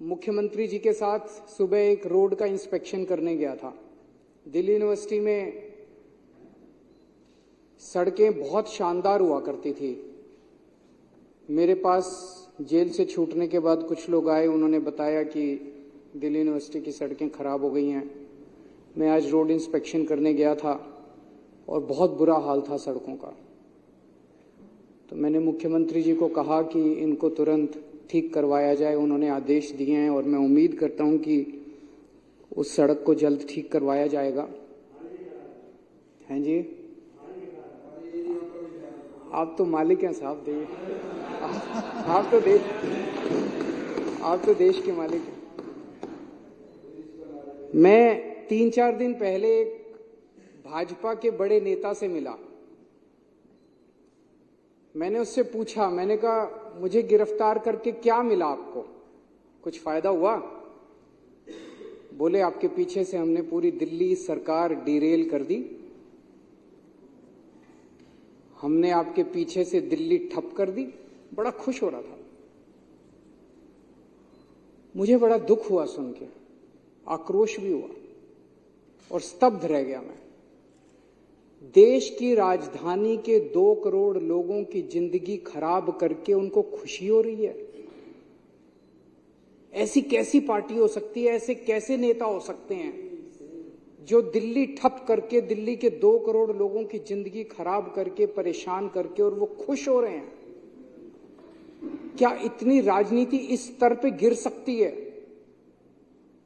मुख्यमंत्री जी के साथ सुबह एक रोड का इंस्पेक्शन करने गया था। दिल्ली यूनिवर्सिटी में सड़कें बहुत शानदार हुआ करती थी। मेरे पास जेल से छूटने के बाद कुछ लोग आए, उन्होंने बताया कि दिल्ली यूनिवर्सिटी की सड़कें खराब हो गई हैं। मैं आज रोड इंस्पेक्शन करने गया था और बहुत बुरा हाल था सड़कों का। तो मैंने मुख्यमंत्री जी को कहा कि इनको तुरंत ठीक करवाया जाए। उन्होंने आदेश दिए हैं और मैं उम्मीद करता हूं कि उस सड़क को जल्द ठीक करवाया जाएगा। हैं जी, आप तो मालिक हैं साहब, आप तो देश के मालिक हैं। मैं 3-4 दिन पहले एक भाजपा के बड़े नेता से मिला। मैंने उससे पूछा, मैंने कहा मुझे गिरफ्तार करके क्या मिला आपको, कुछ फायदा हुआ? बोले आपके पीछे से हमने पूरी दिल्ली सरकार डिरेल कर दी, हमने आपके पीछे से दिल्ली ठप कर दी। बड़ा खुश हो रहा था। मुझे बड़ा दुख हुआ सुन के, आक्रोश भी हुआ और स्तब्ध रह गया मैं। देश की राजधानी के 2 करोड़ लोगों की जिंदगी खराब करके उनको खुशी हो रही है। ऐसी कैसी पार्टी हो सकती है, ऐसे कैसे नेता हो सकते हैं जो दिल्ली ठप करके, दिल्ली के 2 करोड़ लोगों की जिंदगी खराब करके, परेशान करके, और वो खुश हो रहे हैं? क्या इतनी राजनीति इस स्तर पे गिर सकती है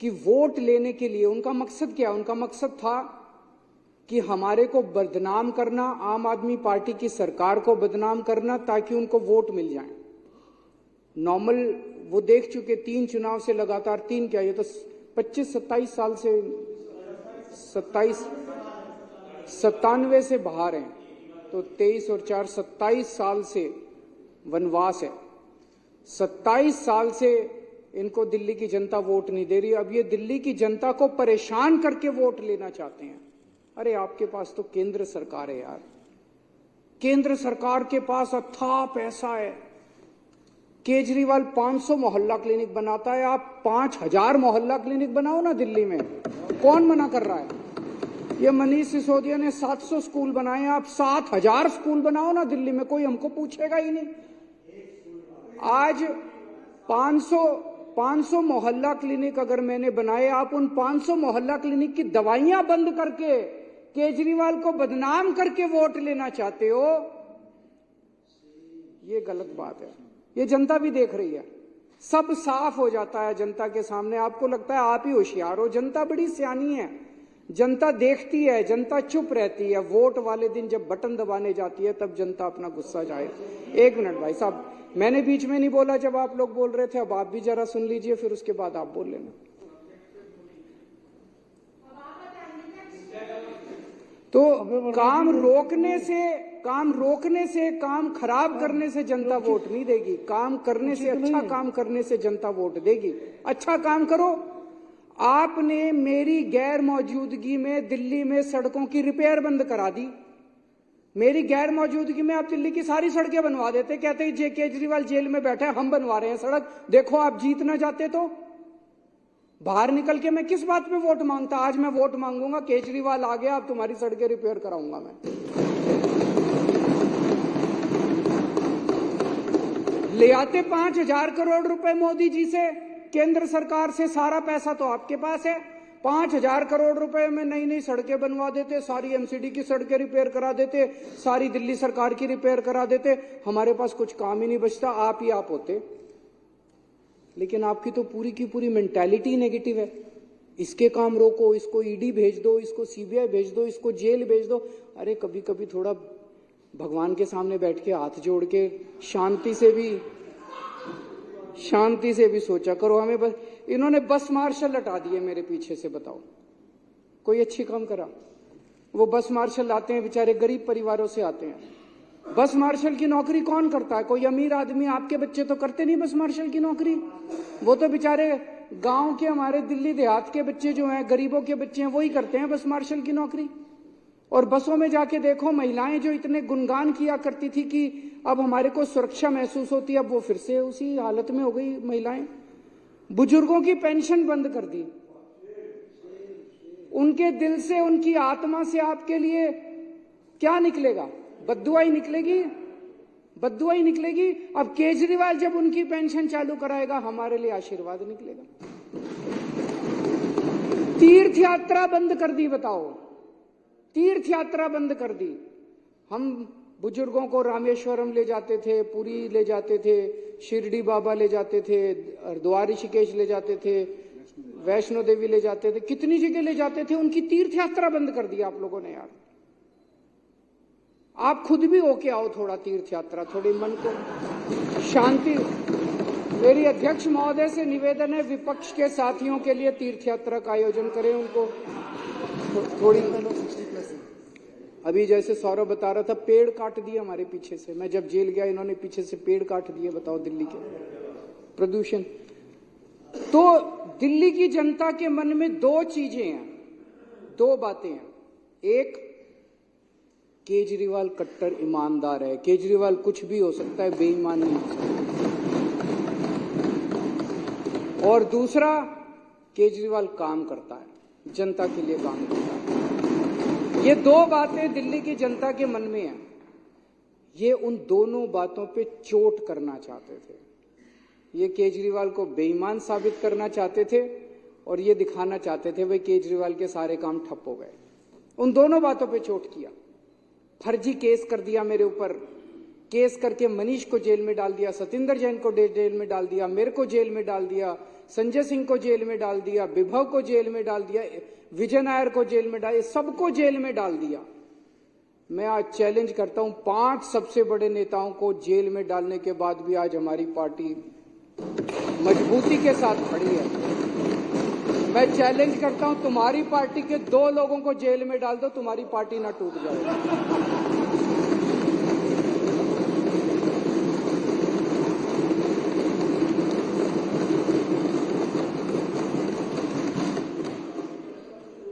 कि वोट लेने के लिए उनका मकसद क्या? उनका मकसद था कि हमारे को बदनाम करना, आम आदमी पार्टी की सरकार को बदनाम करना, ताकि उनको वोट मिल जाए। नॉर्मल वो देख चुके 3 चुनाव से लगातार, 3 क्या, ये तो 25-27 साल से, 97 से बाहर हैं, तो 23 और 4 27 साल से वनवास है। 27 साल से इनको दिल्ली की जनता वोट नहीं दे रही। अब ये दिल्ली की जनता को परेशान करके वोट लेना चाहते हैं। अरे आपके पास तो केंद्र सरकार है यार, केंद्र सरकार के पास अथाह पैसा है। केजरीवाल 500 मोहल्ला क्लिनिक बनाता है, आप 5000 मोहल्ला क्लिनिक बनाओ ना दिल्ली में, कौन मना कर रहा है? ये मनीष सिसोदिया ने 700 स्कूल बनाए, आप 7000 स्कूल बनाओ ना दिल्ली में, कोई हमको पूछेगा ही नहीं। आज 500 मोहल्ला क्लिनिक अगर मैंने बनाए, आप उन 500 मोहल्ला क्लिनिक की दवाइयां बंद करके केजरीवाल को बदनाम करके वोट लेना चाहते हो, ये गलत बात है। ये जनता भी देख रही है, सब साफ हो जाता है जनता के सामने। आपको लगता है आप ही होशियार हो, जनता बड़ी सियानी है, जनता देखती है, जनता चुप रहती है। वोट वाले दिन जब बटन दबाने जाती है तब जनता अपना गुस्सा जाए। 1 मिनट भाई साहब, मैंने बीच में नहीं बोला जब आप लोग बोल रहे थे, अब आप भी जरा सुन लीजिए, फिर उसके बाद आप बोल लेना। तो काम रोकने से, काम खराब करने से जनता वोट नहीं देगी। काम करने से, अच्छा काम करने से जनता वोट देगी। अच्छा काम करो। आपने मेरी गैर मौजूदगी में दिल्ली में सड़कों की रिपेयर बंद करा दी। मेरी गैर मौजूदगी में आप दिल्ली की सारी सड़कें बनवा देते, कहते हैं जे केजरीवाल जेल में बैठा है, हम बनवा रहे हैं सड़क, देखो आप जीत ना जाते तो। बाहर निकल के मैं किस बात पे वोट मांगता? आज मैं वोट मांगूंगा, केजरीवाल आ गया, अब तुम्हारी सड़कें रिपेयर कराऊंगा मैं। ले आते 5000 करोड़ रुपए मोदी जी से, केंद्र सरकार से, सारा पैसा तो आपके पास है। 5000 करोड़ रुपए में नई नई सड़कें बनवा देते, सारी एमसीडी की सड़कें रिपेयर करा देते, सारी दिल्ली सरकार की रिपेयर करा देते। हमारे पास कुछ काम ही नहीं बचता, आप ही आप होते। लेकिन आपकी तो पूरी की पूरी मेंटालिटी नेगेटिव है। इसके काम रोको, इसको ईडी भेज दो, इसको सीबीआई भेज दो, इसको जेल भेज दो। अरे कभी कभी थोड़ा भगवान के सामने बैठ के हाथ जोड़ के शांति से भी सोचा करो। हमें बस इन्होंने बस मार्शल हटा दिए मेरे पीछे से, बताओ कोई अच्छी काम करा? वो बस मार्शल आते हैं, बेचारे गरीब परिवारों से आते हैं। बस मार्शल की नौकरी कौन करता है? कोई अमीर आदमी, आपके बच्चे तो करते नहीं बस मार्शल की नौकरी। वो तो बेचारे गांव के, हमारे दिल्ली देहात के बच्चे जो हैं, गरीबों के बच्चे हैं, वही करते हैं बस मार्शल की नौकरी। और बसों में जाके देखो, महिलाएं जो इतने गुणगान किया करती थी कि अब हमारे को सुरक्षा महसूस होती है, अब वो फिर से उसी हालत में हो गई महिलाएं। बुजुर्गों की पेंशन बंद कर दी। उनके दिल से, उनकी आत्मा से आपके लिए क्या निकलेगा? बद्दुआ ही निकलेगी, बद्दुआ ही निकलेगी। अब केजरीवाल जब उनकी पेंशन चालू कराएगा, हमारे लिए आशीर्वाद निकलेगा। तीर्थ यात्रा बंद कर दी, बताओ, तीर्थ यात्रा बंद कर दी। हम बुजुर्गों को रामेश्वरम ले जाते थे, पुरी ले जाते थे, शिरडी बाबा ले जाते थे, हरिद्वार ऋषिकेश ले जाते थे, वैष्णो देवी ले जाते थे, कितनी जगह ले जाते थे। उनकी तीर्थ यात्रा बंद कर दी आप लोगों ने यार। आप खुद भी होके आओ थोड़ा तीर्थ यात्रा, थोड़ी मन को शांति। मेरी अध्यक्ष महोदय से निवेदन है, विपक्ष के साथियों के लिए तीर्थ यात्रा का आयोजन करें। उनको थोड़ी, अभी जैसे सौरभ बता रहा था, पेड़ काट दिए हमारे पीछे से। मैं जब जेल गया, इन्होंने पीछे से पेड़ काट दिए। बताओ, दिल्ली के प्रदूषण। तो दिल्ली की जनता के मन में दो चीजें हैं, दो बातें हैं। एक, केजरीवाल कट्टर ईमानदार है, केजरीवाल कुछ भी हो सकता है, बेईमान नहीं हो सकता। और दूसरा, केजरीवाल काम करता है, जनता के लिए काम करता है। ये दो बातें दिल्ली की जनता के मन में हैं। ये उन दोनों बातों पे चोट करना चाहते थे। ये केजरीवाल को बेईमान साबित करना चाहते थे और ये दिखाना चाहते थे भाई केजरीवाल के सारे काम ठप हो गए। उन दोनों बातों पे चोट किया। फर्जी केस कर दिया मेरे ऊपर, केस करके मनीष को जेल में डाल दिया, सतिंदर जैन को जेल में डाल दिया, मेरे को जेल में डाल दिया, संजय सिंह को जेल में डाल दिया, विभव को जेल में डाल दिया, विजय नायर को जेल में डाल, सबको जेल में डाल दिया। मैं आज चैलेंज करता हूं, 5 सबसे बड़े नेताओं को जेल में डालने के बाद भी आज हमारी पार्टी मजबूती के साथ खड़ी है। मैं चैलेंज करता हूं, तुम्हारी पार्टी के 2 लोगों को जेल में डाल दो, तुम्हारी पार्टी ना टूट जाए।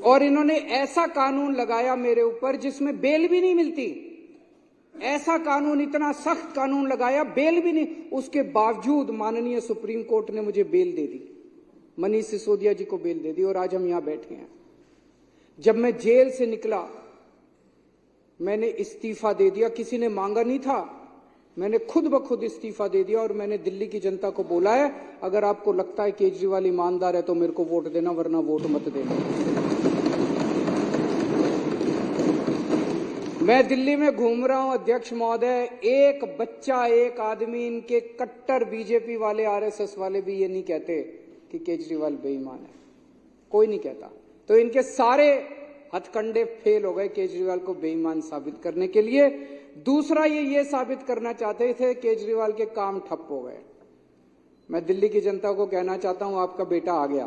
और इन्होंने ऐसा कानून लगाया मेरे ऊपर जिसमें बेल भी नहीं मिलती। ऐसा कानून, इतना सख्त कानून लगाया, बेल भी नहीं। उसके बावजूद माननीय सुप्रीम कोर्ट ने मुझे बेल दे दी, मनीष सिसोदिया जी को बेल दे दी और आज हम यहां बैठे हैं। जब मैं जेल से निकला, मैंने इस्तीफा दे दिया। किसी ने मांगा नहीं था, मैंने खुद ब खुद इस्तीफा दे दिया। और मैंने दिल्ली की जनता को बोला है, अगर आपको लगता है केजरीवाल ईमानदार है तो मेरे को वोट देना, वरना वोट मत देना। मैं दिल्ली में घूम रहा हूं अध्यक्ष महोदय, एक बच्चा, एक आदमी, इनके कट्टर बीजेपी वाले, आरएसएस वाले भी ये नहीं कहते कि केजरीवाल बेईमान है। कोई नहीं कहता। तो इनके सारे हथकंडे फेल हो गए केजरीवाल को बेईमान साबित करने के लिए। दूसरा, ये साबित करना चाहते थे केजरीवाल के काम ठप हो गए। मैं दिल्ली की जनता को कहना चाहता हूं, आपका बेटा आ गया,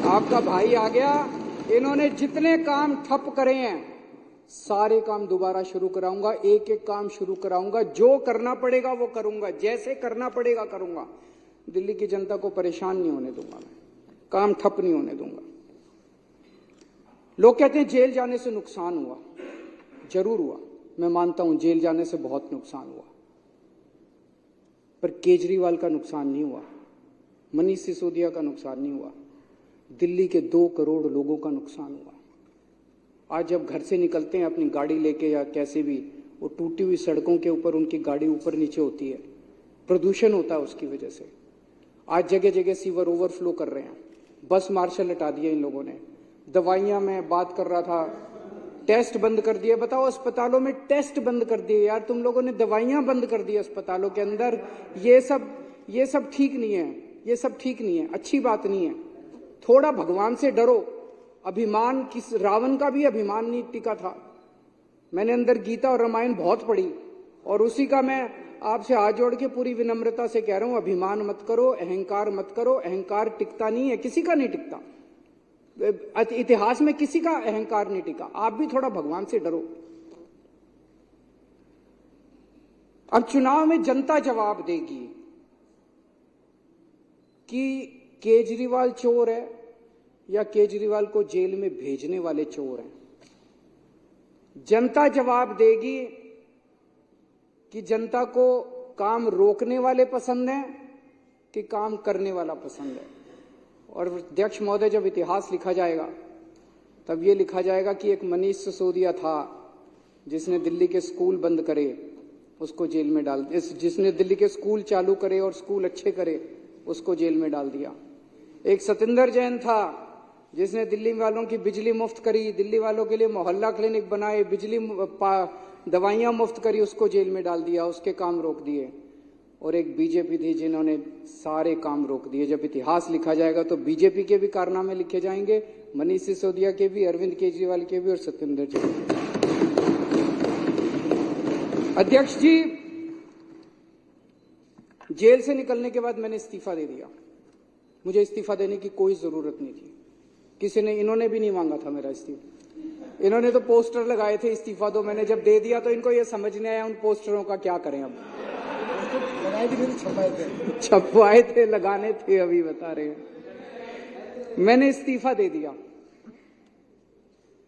आपका भाई आ गया। इन्होंने जितने काम ठप करे हैं, सारे काम दोबारा शुरू कराऊंगा, एक एक काम शुरू कराऊंगा। जो करना पड़ेगा वो करूंगा, जैसे करना पड़ेगा करूंगा। दिल्ली की जनता को परेशान नहीं होने दूंगा, मैं काम ठप नहीं होने दूंगा। लोग कहते हैं जेल जाने से नुकसान हुआ। जरूर हुआ, मैं मानता हूं जेल जाने से बहुत नुकसान हुआ, पर केजरीवाल का नुकसान नहीं हुआ, मनीष सिसोदिया का नुकसान नहीं हुआ, दिल्ली के 2 करोड़ लोगों का नुकसान हुआ। आज जब घर से निकलते हैं अपनी गाड़ी लेके या कैसे भी, वो टूटी हुई सड़कों के ऊपर उनकी गाड़ी ऊपर नीचे होती है, प्रदूषण होता है उसकी वजह से। आज जगह जगह सीवर ओवरफ्लो कर रहे हैं, बस मार्शल हटा दिए इन लोगों ने। दवाइयां, मैं बात कर रहा था, टेस्ट बंद कर दिए। बताओ, अस्पतालों में टेस्ट बंद कर दिए यार तुम लोगों ने, दवाइयां बंद कर दी अस्पतालों के अंदर। ये सब ठीक नहीं है, ये सब ठीक नहीं है, अच्छी बात नहीं है। थोड़ा भगवान से डरो। अभिमान, किस रावण का भी अभिमान नहीं टिका था। मैंने अंदर गीता और रामायण बहुत पढ़ी और उसी का मैं आपसे हाथ जोड़ के पूरी विनम्रता से कह रहा हूं, अभिमान मत करो, अहंकार मत करो। अहंकार टिकता नहीं है, किसी का नहीं टिकता। इतिहास में किसी का अहंकार नहीं टिका। आप भी थोड़ा भगवान से डरो। अब चुनाव में जनता जवाब देगी कि केजरीवाल चोर है या केजरीवाल को जेल में भेजने वाले चोर हैं। जनता जवाब देगी कि जनता को काम रोकने वाले पसंद हैं कि काम करने वाला पसंद है। और अध्यक्ष महोदय, जब इतिहास लिखा जाएगा तब ये लिखा जाएगा कि एक मनीष सिसोदिया था जिसने दिल्ली के स्कूल बंद करे, उसको जेल में डाल, जिसने दिल्ली के स्कूल चालू करे और स्कूल अच्छे करे, उसको जेल में डाल दिया। एक सतिंदर जैन था जिसने दिल्ली वालों की बिजली मुफ्त करी, दिल्ली वालों के लिए मोहल्ला क्लिनिक बनाए, दवाइयां मुफ्त करी, उसको जेल में डाल दिया, उसके काम रोक दिए। और एक बीजेपी थी जिन्होंने सारे काम रोक दिए। जब इतिहास लिखा जाएगा तो बीजेपी के भी कारनामे लिखे जाएंगे, मनीष सिसोदिया के भी, अरविंद केजरीवाल के भी और सत्येंद्र जी। अध्यक्ष जी, जेल से निकलने के बाद मैंने इस्तीफा दे दिया। मुझे इस्तीफा देने की कोई जरूरत नहीं थी। किसी ने, इन्होंने भी नहीं मांगा था मेरा इस्तीफा। इन्होंने तो पोस्टर लगाए थे इस्तीफा दो, मैंने जब दे दिया तो इनको ये समझ नहीं आया उन पोस्टरों का क्या करें। अब छपवाए थे, लगाने थे, अभी बता रहे हैं। मैंने इस्तीफा दे दिया।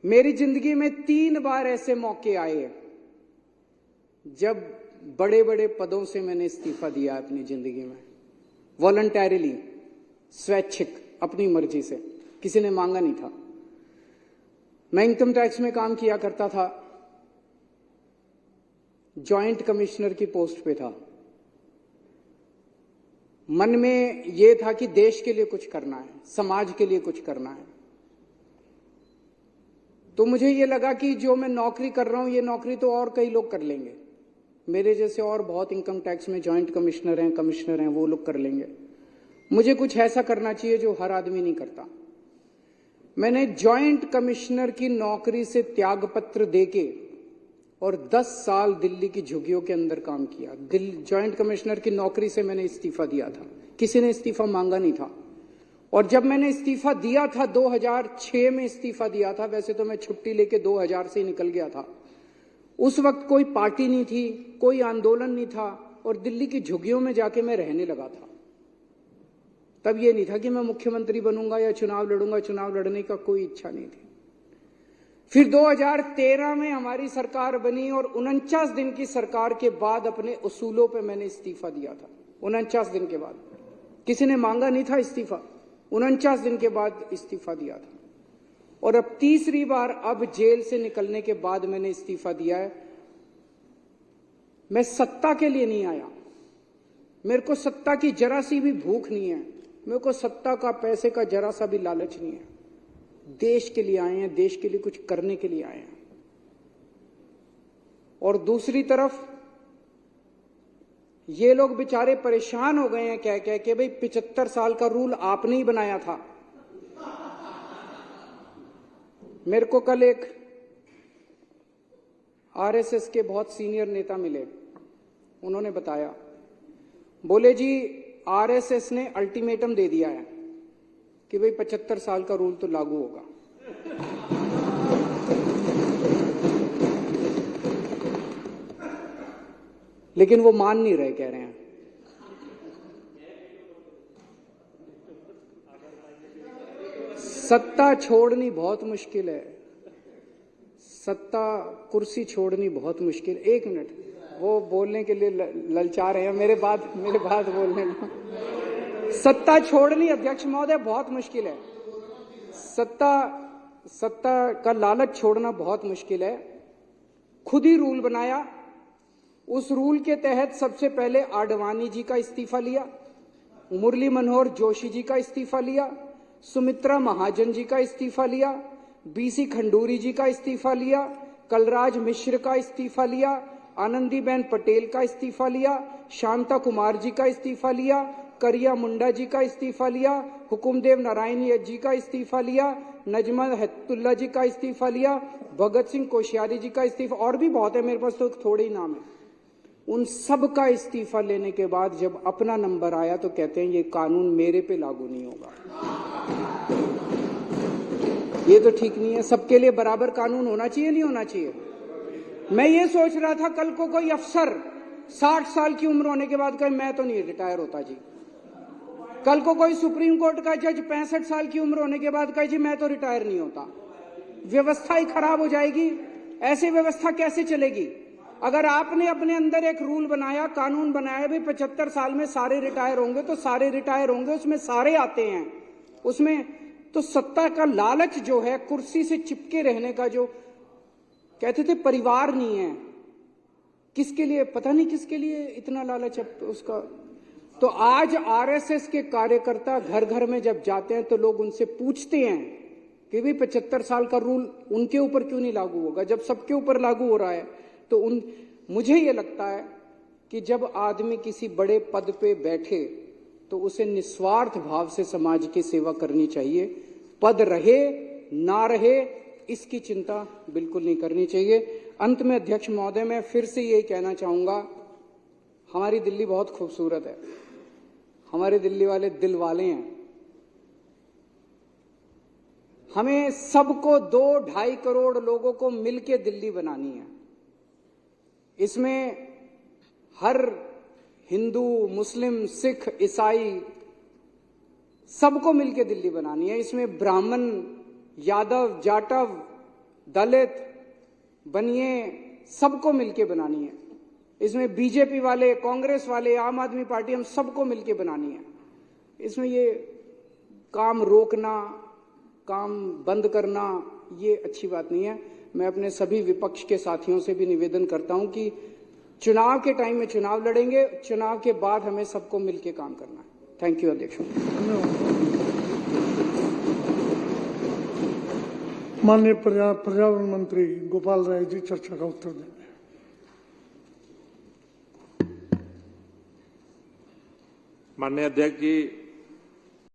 मेरी जिंदगी में 3 बार ऐसे मौके आए जब बड़े बड़े पदों से मैंने इस्तीफा दिया अपनी जिंदगी में, वॉलंटरीली, स्वैच्छिक, अपनी मर्जी से, किसी ने मांगा नहीं था। मैं इनकम टैक्स में काम किया करता था, जॉइंट कमिश्नर की पोस्ट पे था। मन में यह था कि देश के लिए कुछ करना है, समाज के लिए कुछ करना है। तो मुझे यह लगा कि जो मैं नौकरी कर रहा हूं, ये नौकरी तो और कई लोग कर लेंगे, मेरे जैसे और बहुत इनकम टैक्स में जॉइंट कमिश्नर हैं, कमिश्नर हैं, वो लोग कर लेंगे। मुझे कुछ ऐसा करना चाहिए जो हर आदमी नहीं करता। मैंने जॉइंट कमिश्नर की नौकरी से त्यागपत्र देके और 10 साल दिल्ली की झुग्गियों के अंदर काम किया। जॉइंट कमिश्नर की नौकरी से मैंने इस्तीफा दिया था, किसी ने इस्तीफा मांगा नहीं था। और जब मैंने इस्तीफा दिया था, 2006 में इस्तीफा दिया था, वैसे तो मैं छुट्टी लेके 2000 से निकल गया था। उस वक्त कोई पार्टी नहीं थी, कोई आंदोलन नहीं था, और दिल्ली की झुग्गियों में जाके मैं रहने लगा था। तब ये नहीं था कि मैं मुख्यमंत्री बनूंगा या चुनाव लड़ूंगा, चुनाव लड़ने का कोई इच्छा नहीं थी। फिर 2013 में हमारी सरकार बनी और 49 दिन की सरकार के बाद अपने उसूलों पे मैंने इस्तीफा दिया था। 49 दिन के बाद, किसी ने मांगा नहीं था इस्तीफा, 49 दिन के बाद इस्तीफा दिया था। और अब तीसरी बार, अब जेल से निकलने के बाद मैंने इस्तीफा दिया है। मैं सत्ता के लिए नहीं आया, मेरे को सत्ता की जरा सी भी भूख नहीं है, मेरे को सत्ता का, पैसे का जरा सा भी लालच नहीं है। देश के लिए आए हैं, देश के लिए कुछ करने के लिए आए हैं। और दूसरी तरफ ये लोग बेचारे परेशान हो गए हैं कह कह के, भाई 75 साल का रूल आपने ही बनाया था। मेरे को कल एक आरएसएस के बहुत सीनियर नेता मिले, उन्होंने बताया, बोले जी आरएसएस ने अल्टीमेटम दे दिया है कि भाई 75 साल का रूल तो लागू होगा। लेकिन वो मान नहीं रहे, कह रहे हैं सत्ता छोड़नी बहुत मुश्किल है, सत्ता कुर्सी छोड़नी बहुत मुश्किल। 1 मिनट, वो बोलने के लिए ललचा रहे हैं, मेरे बाद बोलने लो। सत्ता छोड़नी अध्यक्ष महोदय बहुत मुश्किल है, सत्ता का लालच छोड़ना बहुत मुश्किल है। खुद ही रूल बनाया, उस रूल के तहत सबसे पहले आडवाणी जी का इस्तीफा लिया, मुरली मनोहर जोशी जी का इस्तीफा लिया, सुमित्रा महाजन जी का इस्तीफा लिया, बीसी खंडूरी जी का इस्तीफा लिया, कलराज मिश्र का इस्तीफा लिया, आनंदीबेन पटेल का इस्तीफा लिया, शांता कुमार जी का इस्तीफा लिया, करिया मुंडा जी का इस्तीफा लिया, हुकुमदेव नारायण जी का इस्तीफा लिया, नजमा हेतुल्ला जी का इस्तीफा लिया, भगत सिंह कोश्यारी जी का इस्तीफा, और भी बहुत है, मेरे पास तो थोड़े ही नाम है। उन सब का इस्तीफा लेने के बाद जब अपना नंबर आया तो कहते हैं ये कानून मेरे पे लागू नहीं होगा। ये तो ठीक नहीं है, सबके लिए बराबर कानून होना चाहिए, नहीं होना चाहिए। मैं ये सोच रहा था कल को कोई अफसर 60 साल की उम्र होने के बाद कहे मैं तो नहीं रिटायर होता जी, कल को कोई सुप्रीम कोर्ट का जज 65 साल की उम्र होने के बाद कहे जी मैं तो रिटायर नहीं होता। व्यवस्था ही खराब हो जाएगी, ऐसी व्यवस्था कैसे चलेगी। अगर आपने अपने अंदर एक रूल बनाया, कानून बनाया, भाई 75 साल में सारे रिटायर होंगे तो सारे रिटायर होंगे, उसमें सारे आते हैं, उसमें तो सत्ता का लालच जो है, कुर्सी से चिपके रहने का, जो कहते थे परिवार नहीं है, किसके लिए पता नहीं, किसके लिए इतना लालच है उसका। तो आज आरएसएस के कार्यकर्ता घर घर में जब जाते हैं तो लोग उनसे पूछते हैं कि भाई 75 साल का रूल उनके ऊपर क्यों नहीं लागू होगा, जब सबके ऊपर लागू हो रहा है। तो मुझे ये लगता है कि जब आदमी किसी बड़े पद पे बैठे तो उसे निस्वार्थ भाव से समाज की सेवा करनी चाहिए। पद रहे ना रहे इसकी चिंता बिल्कुल नहीं करनी चाहिए। अंत में अध्यक्ष महोदय, मैं फिर से यही कहना चाहूंगा, हमारी दिल्ली बहुत खूबसूरत है, हमारे दिल्ली वाले दिल वाले हैं। हमें सबको 2-2.5 करोड़ लोगों को मिलके दिल्ली बनानी है। इसमें हर हिंदू, मुस्लिम, सिख, ईसाई सबको मिलके दिल्ली बनानी है। इसमें ब्राह्मण, यादव, जाटव, दलित, बनिए सबको मिलके बनानी है। इसमें बीजेपी वाले, कांग्रेस वाले, आम आदमी पार्टी, हम सबको मिलके बनानी है। इसमें ये काम रोकना, काम बंद करना, ये अच्छी बात नहीं है। मैं अपने सभी विपक्ष के साथियों से भी निवेदन करता हूं कि चुनाव के टाइम में चुनाव लड़ेंगे, चुनाव के बाद हमें सबको मिलकर काम करना है। थैंक यू अध्यक्ष। माननीय पर्यावरण मंत्री गोपाल राय जी चर्चा का उत्तर देंगे। माननीय अध्यक्ष जी,